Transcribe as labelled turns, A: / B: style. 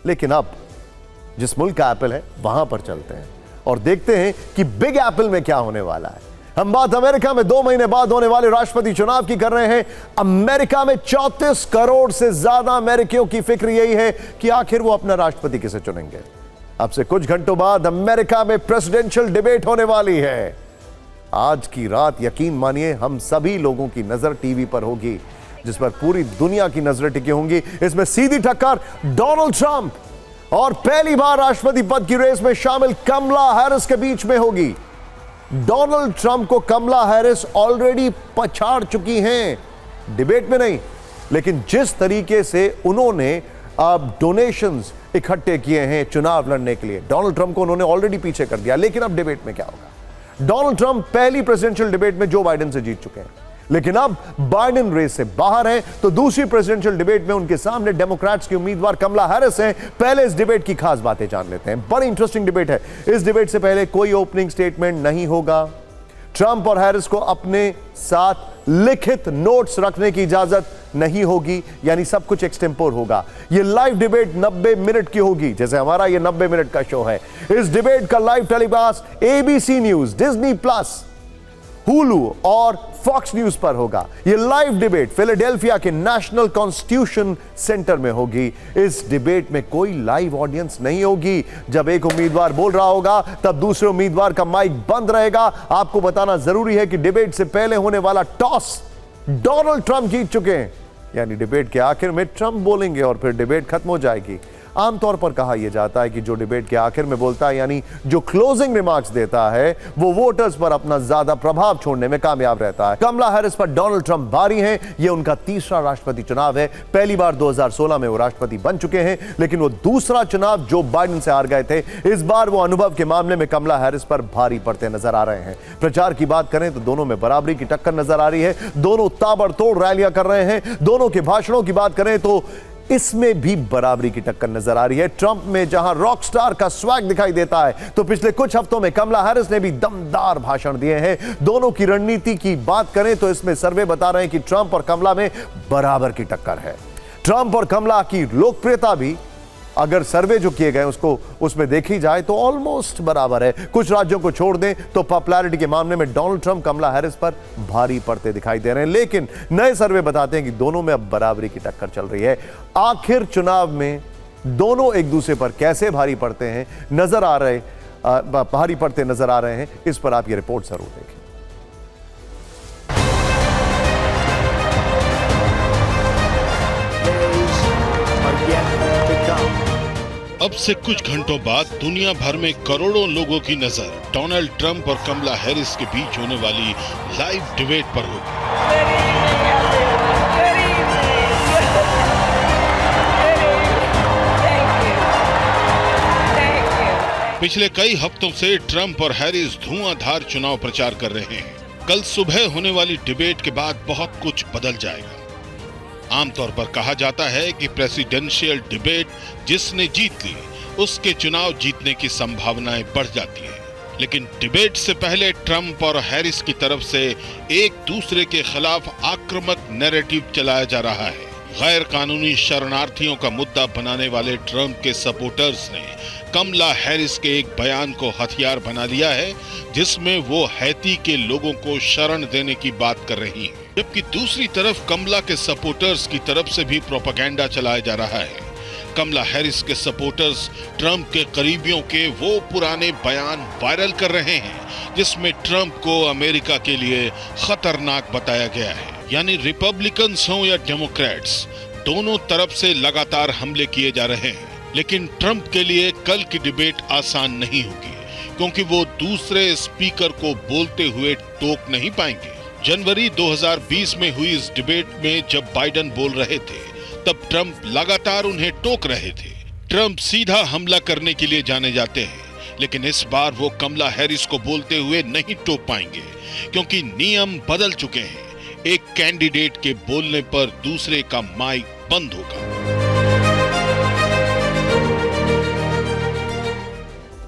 A: लेकिन अब जिस मुल्क का एप्पल है वहां पर चलते हैं और देखते हैं कि बिग एप्पल में क्या होने वाला है। हम बात अमेरिका में 2 महीने बाद होने वाले राष्ट्रपति चुनाव की कर रहे हैं। अमेरिका में 34 करोड़ से ज्यादा अमेरिकियों की फिक्र यही है कि आखिर वो अपना राष्ट्रपति किसे चुनेंगे। अब से कुछ घंटों बाद अमेरिका में प्रेसिडेंशियल डिबेट होने वाली है। आज की रात यकीन मानिए हम सभी लोगों की नजर टीवी पर होगी, जिस पर पूरी दुनिया की नजरें टिकी होंगी। इसमें सीधी टक्कर डोनाल्ड ट्रंप और पहली बार राष्ट्रपति पद की रेस में शामिल कमला हैरिस के बीच में होगी। डोनाल्ड ट्रंप को कमला हैरिस ऑलरेडी पछाड़ चुकी हैं, डिबेट में नहीं, लेकिन जिस तरीके से उन्होंने अब डोनेशंस इकट्ठे किए हैं चुनाव लड़ने के लिए, डोनाल्ड ट्रंप को उन्होंने ऑलरेडी पीछे कर दिया। लेकिन अब डिबेट में क्या होगा? डोनाल्ड ट्रंप पहली प्रेसिडेंशियल डिबेट में जो बाइडेन से जीत चुके हैं, लेकिन अब बाइडेन रेस से बाहर हैं, तो दूसरी प्रेसिडेंशियल डिबेट में उनके सामने डेमोक्रेट्स की उम्मीदवार कमला हैरिस हैं। पहले इस डिबेट की खास बातें जान लेते हैं। बड़ी इंटरेस्टिंग डिबेट है। इस डिबेट से पहले कोई ओपनिंग स्टेटमेंट नहीं होगा। ट्रंप और हैरिस को अपने साथ लिखित नोट्स रखने की इजाजत नहीं होगी, यानी सब कुछ एक्सटेम्पोर होगा। यह लाइव डिबेट 90 मिनट की होगी, जैसे हमारा यह 90 मिनट का शो है। इस डिबेट का live telecast ABC news, Disney plus, Hulu और फॉक्स न्यूज पर होगा। यह लाइव डिबेट फिलाडेल्फिया के नेशनल कॉन्स्टिट्यूशन सेंटर में होगी। इस डिबेट में कोई लाइव ऑडियंस नहीं होगी। जब एक उम्मीदवार बोल रहा होगा तब दूसरे उम्मीदवार का माइक बंद रहेगा। आपको बताना जरूरी है कि डिबेट से पहले होने वाला टॉस डोनाल्ड ट्रंप जीत चुके हैं, यानी डिबेट के आखिर में ट्रंप बोलेंगे और फिर डिबेट खत्म हो जाएगी। आमतौर पर कहा यह जाता है कि जो डिबेट के आखिर में बोलता है, यानी जो क्लोजिंग रिमार्क्स देता है, वो वोटर्स पर अपना ज्यादा प्रभाव छोड़ने में कामयाब रहता है। कमला हैरिस पर डोनाल्ड ट्रंप भारी हैं। यह उनका तीसरा राष्ट्रपति चुनाव है। पहली बार 2016 में वो राष्ट्रपति बन चुके हैं, लेकिन वो दूसरा चुनाव जो बाइडेन से हार गए थे। इस बार वो अनुभव के मामले में कमला हैरिस पर भारी पड़ते नजर आ रहे हैं। प्रचार की बात करें तो दोनों में बराबरी की टक्कर नजर आ रही है। दोनों ताबड़तोड़ रैलियां कर रहे हैं। दोनों के भाषणों की बात करें तो इसमें भी बराबरी की टक्कर नजर आ रही है। ट्रंप में जहां रॉक स्टार का स्वैग दिखाई देता है, तो पिछले कुछ हफ्तों में कमला हैरिस ने भी दमदार भाषण दिए हैं। दोनों की रणनीति की बात करें तो इसमें सर्वे बता रहे हैं कि ट्रंप और कमला में बराबर की टक्कर है। ट्रंप और कमला की लोकप्रियता भी अगर सर्वे जो किए गए उसमें देखी जाए तो ऑलमोस्ट बराबर है। कुछ राज्यों को छोड़ दें तो पॉपुलैरिटी के मामले में डोनाल्ड ट्रंप कमला हैरिस पर भारी पड़ते दिखाई दे रहे हैं, लेकिन नए सर्वे बताते हैं कि दोनों में अब बराबरी की टक्कर चल रही है। आखिर चुनाव में दोनों एक दूसरे पर कैसे भारी पड़ते नजर आ रहे हैं, इस पर आप ये रिपोर्ट जरूर देखें।
B: अब से कुछ घंटों बाद दुनिया भर में करोड़ों लोगों की नजर डोनाल्ड ट्रंप और कमला हैरिस के बीच होने वाली लाइव डिबेट पर होगी। पिछले कई हफ्तों से ट्रंप और हैरिस धुआंधार चुनाव प्रचार कर रहे हैं। कल सुबह होने वाली डिबेट के बाद बहुत कुछ बदल जाएगा। आमतौर पर कहा जाता है कि प्रेसिडेंशियल डिबेट जिसने जीत ली उसके चुनाव जीतने की संभावनाएं बढ़ जाती हैं। लेकिन डिबेट से पहले ट्रंप और हैरिस की तरफ से एक दूसरे के खिलाफ आक्रामक नैरेटिव चलाया जा रहा है। गैर कानूनी शरणार्थियों का मुद्दा बनाने वाले ट्रंप के सपोर्टर्स ने कमला हैरिस के एक बयान को हथियार बना लिया है, जिसमें वो हैती के लोगों को शरण देने की बात कर रही हैं। जबकि दूसरी तरफ कमला के सपोर्टर्स की तरफ से भी प्रोपेगेंडा चलाया जा रहा है। कमला हैरिस के सपोर्टर्स ट्रंप के करीबियों के वो पुराने बयान वायरल कर रहे हैं जिसमें ट्रंप को अमेरिका के लिए खतरनाक बताया गया है। यानी रिपब्लिकन्स हों या डेमोक्रेट्स, दोनों तरफ से लगातार हमले किए जा रहे हैं। लेकिन ट्रंप के लिए कल की डिबेट आसान नहीं होगी, क्योंकि वो दूसरे स्पीकर को बोलते हुए टोक नहीं पाएंगे। जनवरी 2020 में हुई इस डिबेट में जब बाइडेन बोल रहे थे, तब ट्रंप लगातार उन्हें टोक रहे थे। ट्रंप सीधा हमला करने के लिए जाने जाते हैं, लेकिन इस बार वो कमला हैरिस को बोलते हुए नहीं टोक पाएंगे, क्योंकि नियम बदल चुके हैं। एक कैंडिडेट के बोलने पर दूसरे का माइक बंद होगा।